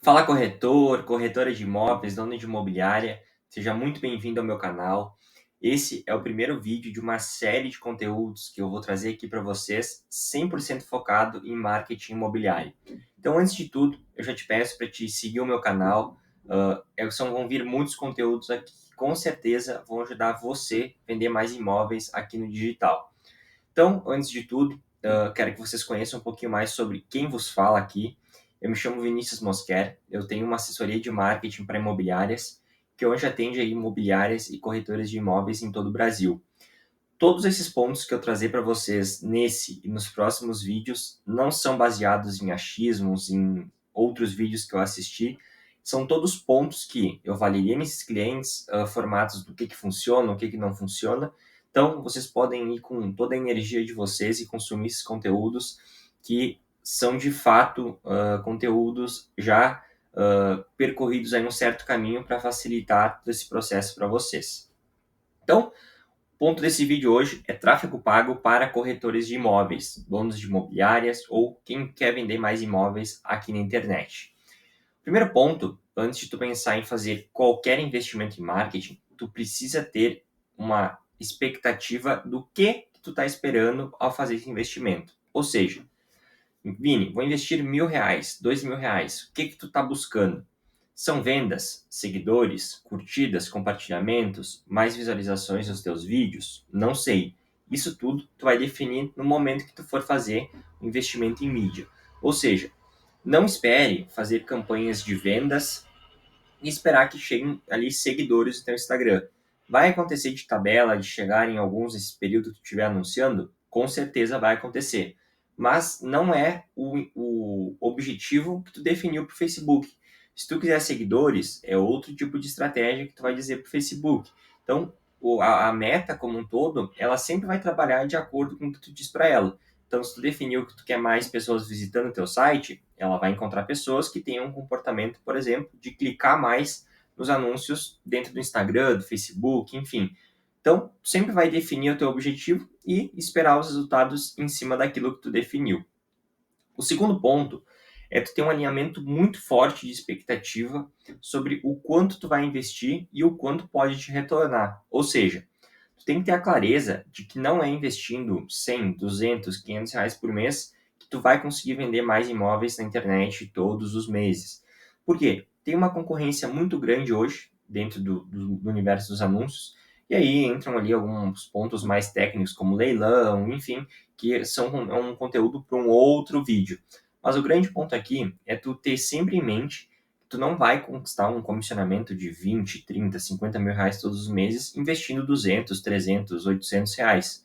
Fala corretor, corretora de imóveis, dono de imobiliária, seja muito bem-vindo ao meu canal. Esse é o primeiro vídeo de uma série de conteúdos que eu vou trazer aqui para vocês, 100% focado em marketing imobiliário. Então, antes de tudo, eu já te peço para te seguir o meu canal. Vão vir muitos conteúdos aqui que com certeza vão ajudar você a vender mais imóveis aqui no digital. Então, antes de tudo, quero que vocês conheçam um pouquinho mais sobre quem vos fala aqui. Eu me chamo Vinícius Mosquer, eu tenho uma assessoria de marketing para imobiliárias, que hoje atende aí imobiliárias e corretores de imóveis em todo o Brasil. Todos esses pontos que eu trazer para vocês nesse e nos próximos vídeos não são baseados em achismos, em outros vídeos que eu assisti, são todos pontos que eu avaliei nesses clientes, formatos do que funciona, o que não funciona. Então, vocês podem ir com toda a energia de vocês e consumir esses conteúdos que são, de fato, conteúdos já percorridos aí um certo caminho para facilitar esse processo para vocês. Então, o ponto desse vídeo hoje é tráfego pago para corretores de imóveis, donos de imobiliárias ou quem quer vender mais imóveis aqui na internet. Primeiro ponto, antes de tu pensar em fazer qualquer investimento em marketing, tu precisa ter uma expectativa do que tu está esperando ao fazer esse investimento. Ou seja, Vini, vou investir R$ 1.000, R$ 2.000. O que tu está buscando? São vendas, seguidores, curtidas, compartilhamentos, mais visualizações nos teus vídeos? Não sei. Isso tudo tu vai definir no momento que tu for fazer o investimento em mídia. Ou seja, não espere fazer campanhas de vendas e esperar que cheguem ali seguidores no teu Instagram. Vai acontecer de tabela, de chegar em alguns nesse período que tu estiver anunciando? Com certeza vai acontecer. Mas não é o objetivo que tu definiu para o Facebook. Se tu quiser seguidores, é outro tipo de estratégia que tu vai dizer para o Facebook. Então, a meta como um todo, ela sempre vai trabalhar de acordo com o que tu diz para ela. Então, se tu definiu que tu quer mais pessoas visitando o teu site, ela vai encontrar pessoas que tenham um comportamento, por exemplo, de clicar mais nos anúncios dentro do Instagram, do Facebook, enfim. Então, sempre vai definir o teu objetivo e esperar os resultados em cima daquilo que tu definiu. O segundo ponto é tu ter um alinhamento muito forte de expectativa sobre o quanto tu vai investir e o quanto pode te retornar. Ou seja, tu tem que ter a clareza de que não é investindo 100, 200, R$ 500 por mês que tu vai conseguir vender mais imóveis na internet todos os meses. Por quê? Tem uma concorrência muito grande hoje dentro do universo dos anúncios, e aí entram ali alguns pontos mais técnicos, como leilão, enfim, que são um conteúdo para um outro vídeo. Mas o grande ponto aqui é tu ter sempre em mente que tu não vai conquistar um comissionamento de 20, 30, R$ 50.000 todos os meses investindo 200, 300, R$ 800.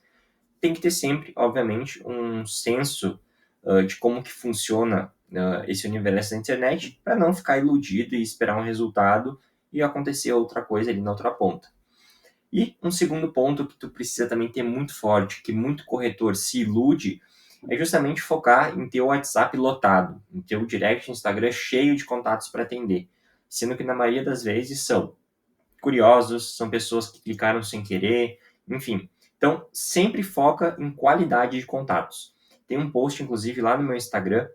Tem que ter sempre, obviamente, um senso de como que funciona esse universo da internet para não ficar iludido e esperar um resultado e acontecer outra coisa ali na outra ponta. E um segundo ponto que tu precisa também ter muito forte, que muito corretor se ilude, é justamente focar em ter o WhatsApp lotado, em ter o direct no Instagram cheio de contatos para atender. Sendo que na maioria das vezes são curiosos, são pessoas que clicaram sem querer, enfim. Então, sempre foca em qualidade de contatos. Tem um post, inclusive, lá no meu Instagram,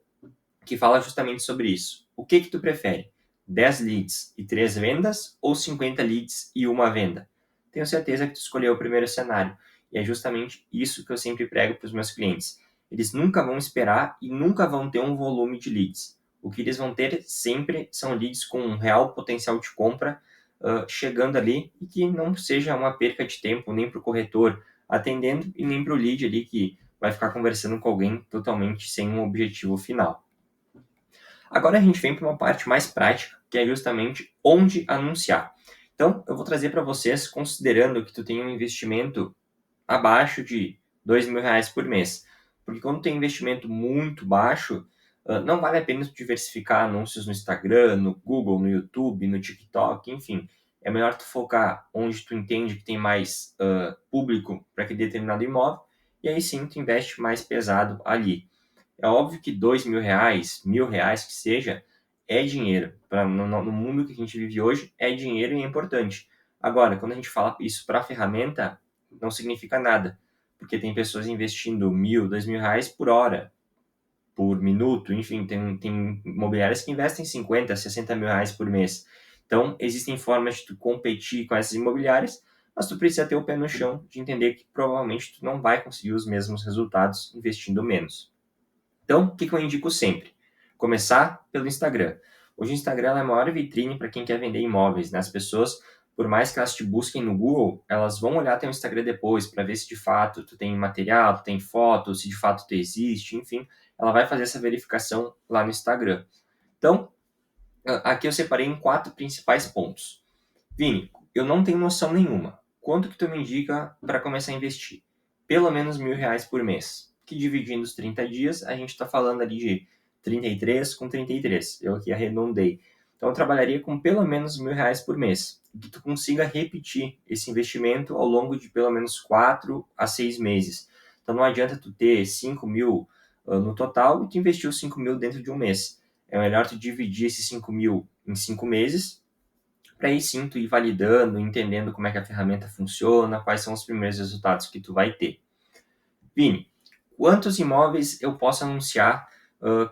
que fala justamente sobre isso. O que tu prefere? 10 leads e 3 vendas ou 50 leads e uma venda? Tenho certeza que tu escolheu o primeiro cenário. E é justamente isso que eu sempre prego para os meus clientes. Eles nunca vão esperar e nunca vão ter um volume de leads. O que eles vão ter sempre são leads com um real potencial de compra chegando ali e que não seja uma perca de tempo nem para o corretor atendendo e nem para o lead ali que vai ficar conversando com alguém totalmente sem um objetivo final. Agora a gente vem para uma parte mais prática, que é justamente onde anunciar. Então, eu vou trazer para vocês, considerando que tu tem um investimento abaixo de R$ 2.000 por mês. Porque quando tem investimento muito baixo, não vale a pena tu diversificar anúncios no Instagram, no Google, no YouTube, no TikTok, enfim. É melhor tu focar onde tu entende que tem mais público para aquele determinado imóvel, e aí sim tu investe mais pesado ali. É óbvio que R$ 2.000, R$ 1.000 que seja, é dinheiro. No mundo que a gente vive hoje, é dinheiro e é importante. Agora, quando a gente fala isso para ferramenta, não significa nada. Porque tem pessoas investindo R$ 1.000, R$ 2.000 por hora. por minuto, enfim, tem imobiliárias que investem 50, 60 mil reais por mês. Então, existem formas de tu competir com essas imobiliárias, mas tu precisa ter o pé no chão de entender que provavelmente tu não vai conseguir os mesmos resultados investindo menos. Então, o que eu indico sempre? Começar pelo Instagram. Hoje o Instagram é a maior vitrine para quem quer vender imóveis, né? As pessoas, por mais que elas te busquem no Google, elas vão olhar teu Instagram depois para ver se de fato tu tem material, tu tem foto, se de fato tu existe, enfim, ela vai fazer essa verificação lá no Instagram. Então, aqui eu separei em 4 principais pontos. Vini, eu não tenho noção nenhuma. Quanto que tu me indica para começar a investir? Pelo menos R$ 1.000 por mês. Que dividindo os 30 dias, a gente está falando ali de 33 com 33. Eu aqui arredondei. Então eu trabalharia com pelo menos R$ 1.000 por mês. E que tu consiga repetir esse investimento ao longo de pelo menos 4 a 6 meses. Então não adianta tu ter 5 mil no total e tu investir os 5 mil dentro de um mês. É melhor tu dividir esses 5 mil em 5 meses, para aí sim tu ir validando, entendendo como é que a ferramenta funciona, quais são os primeiros resultados que tu vai ter. Vini, quantos imóveis eu posso anunciar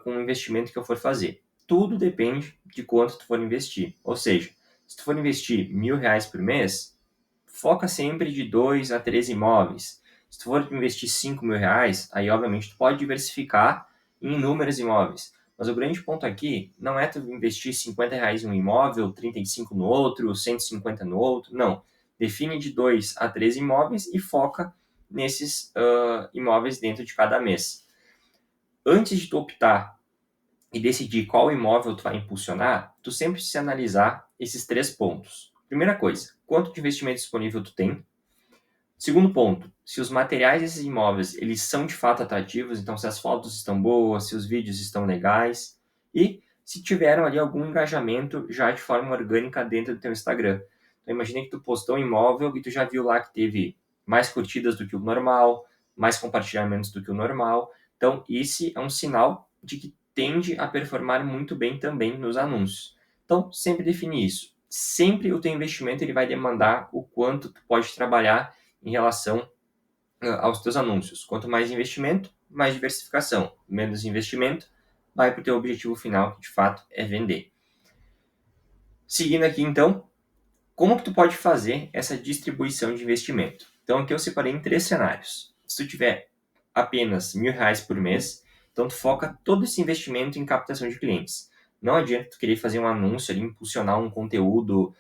com o investimento que eu for fazer? Tudo depende de quanto tu for investir. Ou seja, se tu for investir R$ 1.000 por mês, foca sempre de 2 a 3 imóveis. Se tu for investir R$ 5.000, aí obviamente tu pode diversificar em inúmeros imóveis. Mas o grande ponto aqui não é tu investir R$ 50 em um imóvel, 35 no outro, 150 no outro. Não. Define de 2 a 3 imóveis e foca nesses imóveis dentro de cada mês. Antes de tu optar e decidir qual imóvel tu vai impulsionar, tu sempre precisa analisar esses 3 pontos. Primeira coisa, quanto de investimento disponível tu tem? Segundo ponto, se os materiais desses imóveis eles são de fato atrativos, então se as fotos estão boas, se os vídeos estão legais e se tiveram ali algum engajamento já de forma orgânica dentro do teu Instagram. Então imagine que tu postou um imóvel e tu já viu lá que teve mais curtidas do que o normal, mais compartilhamentos do que o normal. Então esse é um sinal de que tende a performar muito bem também nos anúncios. Então sempre define isso. Sempre o teu investimento ele vai demandar o quanto tu pode trabalhar em relação aos teus anúncios. Quanto mais investimento, mais diversificação. Menos investimento, vai para o teu objetivo final, que de fato é vender. Seguindo aqui, então, como que tu pode fazer essa distribuição de investimento? Então, aqui eu separei em 3 cenários. Se tu tiver apenas R$ 1.000 por mês, então tu foca todo esse investimento em captação de clientes. Não adianta tu querer fazer um anúncio ali, impulsionar um conteúdo,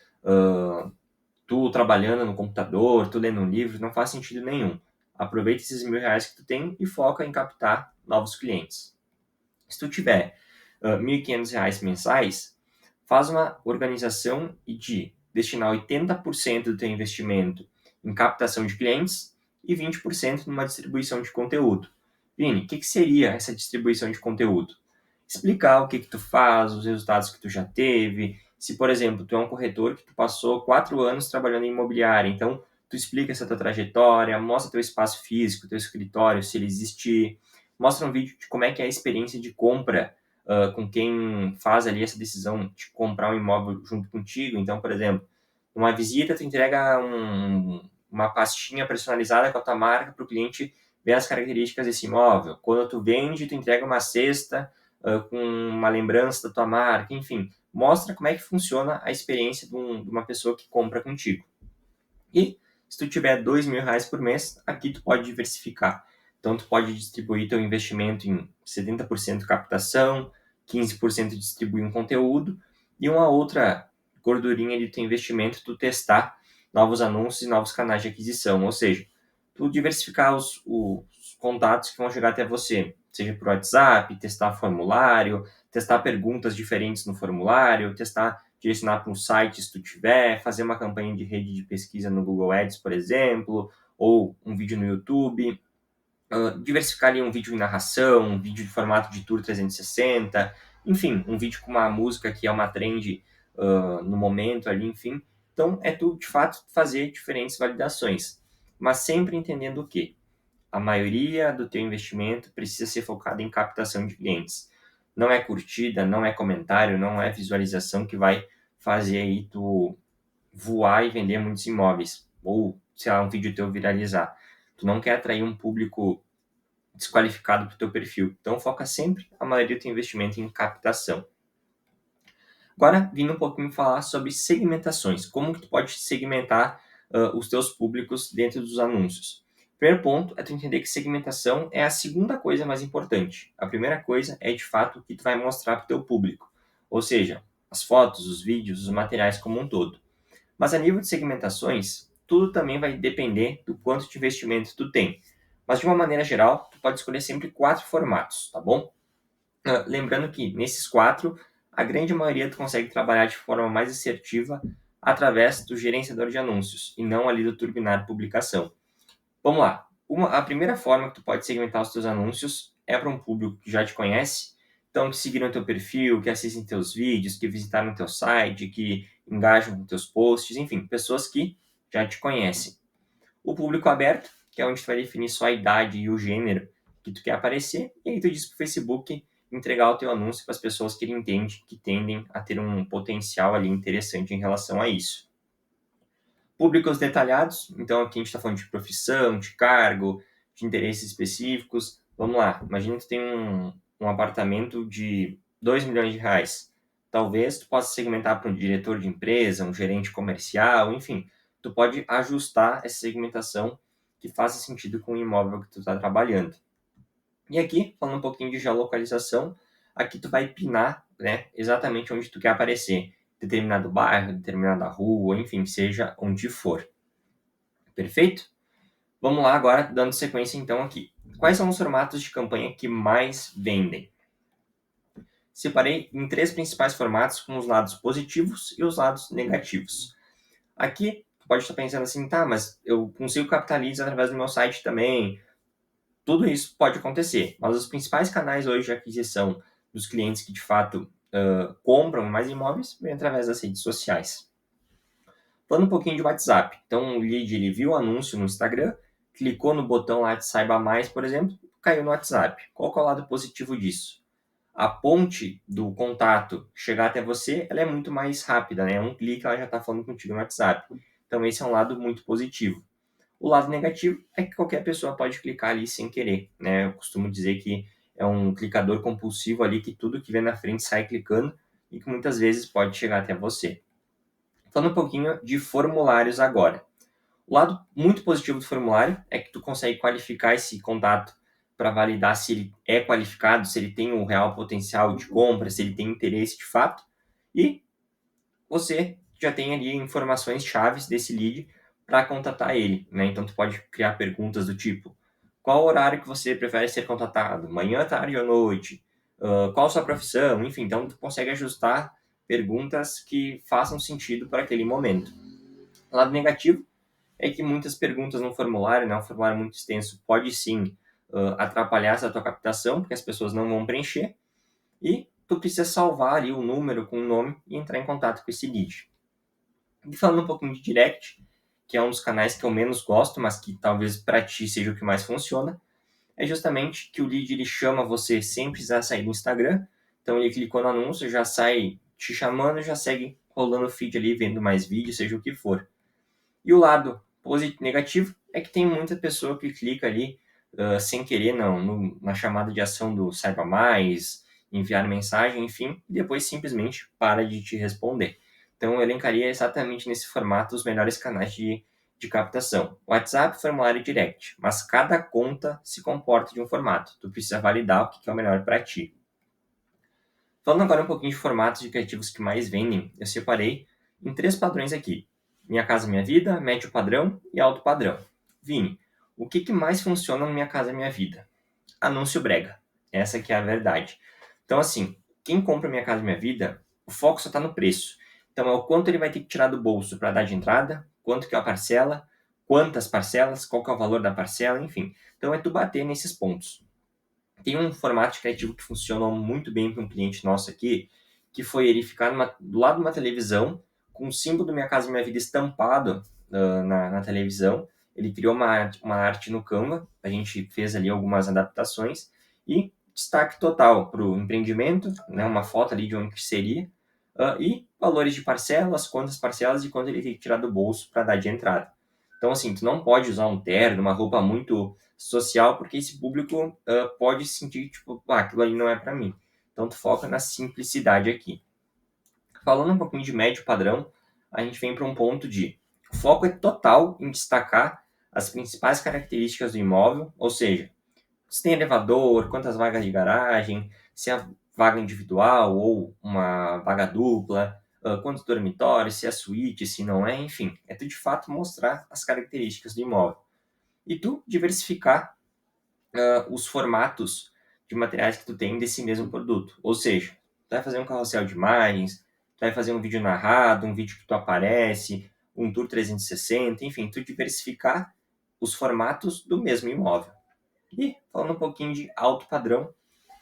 tu trabalhando no computador, tu lendo um livro, não faz sentido nenhum. Aproveita esses R$ 1.000 que tu tem e foca em captar novos clientes. Se tu tiver R$ 1.500 mensais, faz uma organização e de destinar 80% do teu investimento em captação de clientes e 20% numa distribuição de conteúdo. Vini, o que seria essa distribuição de conteúdo? Explicar o que tu faz, os resultados que tu já teve. Se, por exemplo, tu é um corretor que tu passou 4 anos trabalhando em imobiliária, então tu explica essa tua trajetória, mostra teu espaço físico, teu escritório, se ele existir, mostra um vídeo de como é que é a experiência de compra com quem faz ali essa decisão de comprar um imóvel junto contigo. Então, por exemplo, numa visita tu entrega uma pastinha personalizada com a tua marca para o cliente ver as características desse imóvel. Quando tu vende, tu entrega uma cesta com uma lembrança da tua marca, enfim, mostra como é que funciona a experiência de uma pessoa que compra contigo. E se tu tiver R$ 2.000 por mês, aqui tu pode diversificar. Então tu pode distribuir teu investimento em 70% captação, 15% distribuir um conteúdo e uma outra gordurinha de teu investimento tu testar novos anúncios e novos canais de aquisição, ou seja, tu diversificar os contatos que vão chegar até você, seja por WhatsApp, testar formulário, testar perguntas diferentes no formulário, testar direcionar para um site se tu tiver, fazer uma campanha de rede de pesquisa no Google Ads, por exemplo, ou um vídeo no YouTube, diversificar ali um vídeo em narração, um vídeo de formato de Tour 360, enfim, um vídeo com uma música que é uma trend no momento ali, enfim. Então, é tu, de fato, fazer diferentes validações, mas sempre entendendo o quê? A maioria do teu investimento precisa ser focado em captação de clientes. Não é curtida, não é comentário, não é visualização que vai fazer aí tu voar e vender muitos imóveis. Ou, sei lá, um vídeo teu viralizar. Tu não quer atrair um público desqualificado para o teu perfil. Então, foca sempre a maioria do teu investimento em captação. Agora, vindo um pouquinho falar sobre segmentações. Como que tu pode segmentar os teus públicos dentro dos anúncios? Primeiro ponto é tu entender que segmentação é a segunda coisa mais importante. A primeira coisa é, de fato, o que tu vai mostrar para o teu público. Ou seja, as fotos, os vídeos, os materiais como um todo. Mas a nível de segmentações, tudo também vai depender do quanto de investimento tu tem. Mas de uma maneira geral, tu pode escolher sempre 4 formatos, tá bom? Lembrando que nesses 4, a grande maioria tu consegue trabalhar de forma mais assertiva através do gerenciador de anúncios e não ali do turbinar publicação. Vamos lá. A primeira forma que tu pode segmentar os teus anúncios é para um público que já te conhece, então que seguiram teu perfil, que assistem teus vídeos, que visitaram teu site, que engajam com teus posts, enfim, pessoas que já te conhecem. O público aberto, que é onde tu vai definir só a idade e o gênero que tu quer aparecer, e aí tu diz pro Facebook entregar o teu anúncio para as pessoas que ele entende que tendem a ter um potencial ali interessante em relação a isso. Públicos detalhados, então aqui a gente está falando de profissão, de cargo, de interesses específicos. Vamos lá, imagina que tu tem um apartamento de 2 milhões de reais. Talvez tu possa segmentar para um diretor de empresa, um gerente comercial, enfim. Tu pode ajustar essa segmentação que faça sentido com o imóvel que tu está trabalhando. E aqui, falando um pouquinho de geolocalização, aqui tu vai pinar, né, exatamente onde tu quer aparecer. Determinado bairro, determinada rua, enfim, seja onde for. Perfeito? Vamos lá agora, dando sequência então aqui. Quais são os formatos de campanha que mais vendem? Separei em 3 principais formatos com os lados positivos e os lados negativos. Aqui, tu pode estar pensando assim, tá, mas eu consigo captar leads através do meu site também. Tudo isso pode acontecer, mas os principais canais hoje de aquisição dos clientes que de fato compram mais imóveis vem através das redes sociais. Falando um pouquinho de WhatsApp. Então, o lead ele viu o anúncio no Instagram, clicou no botão lá de Saiba Mais, por exemplo, caiu no WhatsApp. Qual que é o lado positivo disso? A ponte do contato chegar até você, ela é muito mais rápida, né? Um clique, ela já está falando contigo no WhatsApp. Então, esse é um lado muito positivo. O lado negativo é que qualquer pessoa pode clicar ali sem querer, né? Eu costumo dizer que é um clicador compulsivo ali, que tudo que vem na frente sai clicando e que muitas vezes pode chegar até você. Falando um pouquinho de formulários agora. O lado muito positivo do formulário é que tu consegue qualificar esse contato para validar se ele é qualificado, se ele tem um real potencial de compra, se ele tem interesse de fato. E você já tem ali informações chaves desse lead para contatar ele, né? Então tu pode criar perguntas do tipo: qual horário que você prefere ser contatado? Manhã, tarde ou noite? Qual a sua profissão? Enfim, então tu consegue ajustar perguntas que façam sentido para aquele momento. O lado negativo é que muitas perguntas no formulário, né, um formulário muito extenso, pode sim atrapalhar essa tua captação, porque as pessoas não vão preencher, e tu precisa salvar ali o número com o nome e entrar em contato com esse lead. E falando um pouquinho de direct, que é um dos canais que eu menos gosto, mas que talvez para ti seja o que mais funciona, é justamente que o lead ele chama você sem precisar sair do Instagram. Então ele clicou no anúncio, já sai te chamando, já segue rolando o feed ali, vendo mais vídeos, seja o que for. E o lado negativo é que tem muita pessoa que clica ali sem querer na chamada de ação do Saiba Mais, enviar mensagem, enfim, e depois simplesmente para de te responder. Então eu elencaria exatamente nesse formato os melhores canais de captação. WhatsApp, formulário e direct. Mas cada conta se comporta de um formato. Tu precisa validar o que é o melhor para ti. Falando agora um pouquinho de formatos de criativos que mais vendem, eu separei em 3 padrões aqui. Minha Casa Minha Vida, médio padrão e alto padrão. Vini, o que mais funciona no Minha Casa Minha Vida? Anúncio brega. Essa que é a verdade. Então, assim, quem compra Minha Casa Minha Vida, o foco só está no preço. Então, é o quanto ele vai ter que tirar do bolso para dar de entrada, quanto que é a parcela, quantas parcelas, qual que é o valor da parcela, enfim. Então, é tu bater nesses pontos. Tem um formato criativo que funcionou muito bem para um cliente nosso aqui, que foi ele ficar do lado de uma televisão, com o símbolo do Minha Casa Minha Vida estampado na televisão. Ele criou uma arte no Canva, a gente fez ali algumas adaptações, e destaque total para o empreendimento, né, uma foto ali de onde que seria, e valores de parcelas, quantas parcelas e quanto ele tem que tirar do bolso para dar de entrada. Então, assim, tu não pode usar um terno, uma roupa muito social, porque esse público pode sentir, tipo, aquilo ali não é para mim. Então, tu foca na simplicidade aqui. Falando um pouquinho de médio padrão, a gente vem para um ponto de o foco é total em destacar as principais características do imóvel, ou seja, se tem elevador, quantas vagas de garagem, se é vaga individual ou uma vaga dupla, quantos dormitórios, se é suíte, se não é, enfim. É tu de fato mostrar as características do imóvel. E tu diversificar os formatos de materiais que tu tem desse mesmo produto. Ou seja, tu vai fazer um carrossel de imagens, tu vai fazer um vídeo narrado, um vídeo que tu aparece, um tour 360, enfim, tu diversificar os formatos do mesmo imóvel. E falando um pouquinho de alto padrão,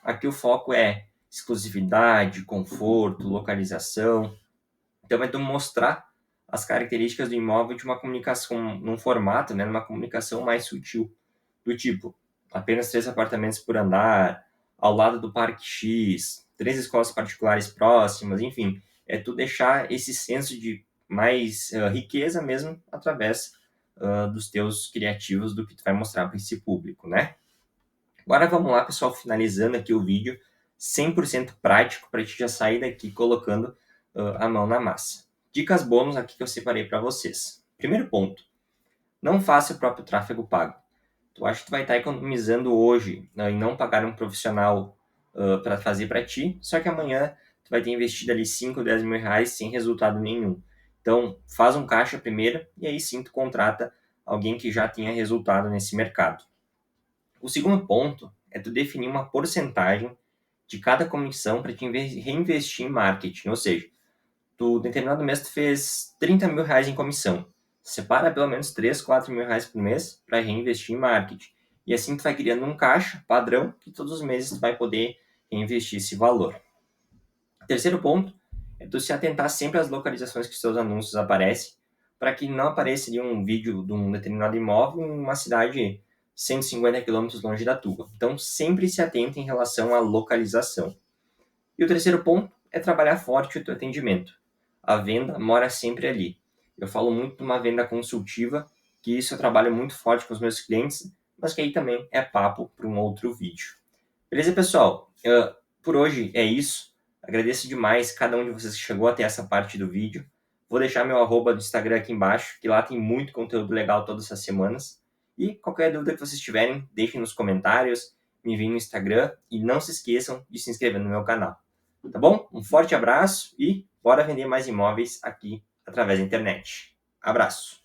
aqui o foco é exclusividade, conforto, localização. Então vai mostrar as características do imóvel de uma comunicação, num formato, né, numa comunicação mais sutil, do tipo, apenas 3 apartamentos por andar, ao lado do Parque X, 3 escolas particulares próximas, enfim, é tu deixar esse senso de mais riqueza mesmo através dos teus criativos, do que tu vai mostrar para esse público, né? Agora vamos lá, pessoal, finalizando aqui o vídeo 100% prático para a gente já sair daqui colocando a mão na massa. Dicas bônus aqui que eu separei para vocês. Primeiro ponto, não faça o próprio tráfego pago. Tu acha que tu vai estar economizando hoje em não pagar um profissional para fazer para ti, só que amanhã tu vai ter investido ali 5, 10 mil reais sem resultado nenhum. Então, faz um caixa primeiro e aí sim tu contrata alguém que já tenha resultado nesse mercado. O segundo ponto é tu definir uma porcentagem de cada comissão para te reinvestir em marketing. Ou seja, tu, determinado mês, tu fez 30 mil reais em comissão. Separa pelo menos 3, 4 mil reais por mês para reinvestir em marketing. E assim tu vai criando um caixa padrão que todos os meses tu vai poder reinvestir esse valor. Terceiro ponto é tu se atentar sempre às localizações que seus anúncios aparecem, para que não apareça ali um vídeo de um determinado imóvel em uma cidade 150 quilômetros longe da tua. Então, sempre se atenta em relação à localização. E o terceiro ponto é trabalhar forte o teu atendimento. A venda mora sempre ali. Eu falo muito de uma venda consultiva, que isso eu trabalho muito forte com os meus clientes, mas que aí também é papo para um outro vídeo. Beleza, pessoal? Por hoje é isso. Agradeço demais cada um de vocês que chegou até essa parte do vídeo. Vou deixar meu arroba do Instagram aqui embaixo, que lá tem muito conteúdo legal todas essas semanas. E qualquer dúvida que vocês tiverem, deixem nos comentários, me enviem no Instagram e não se esqueçam de se inscrever no meu canal. Tá bom? Um forte abraço e bora vender mais imóveis aqui através da internet. Abraço!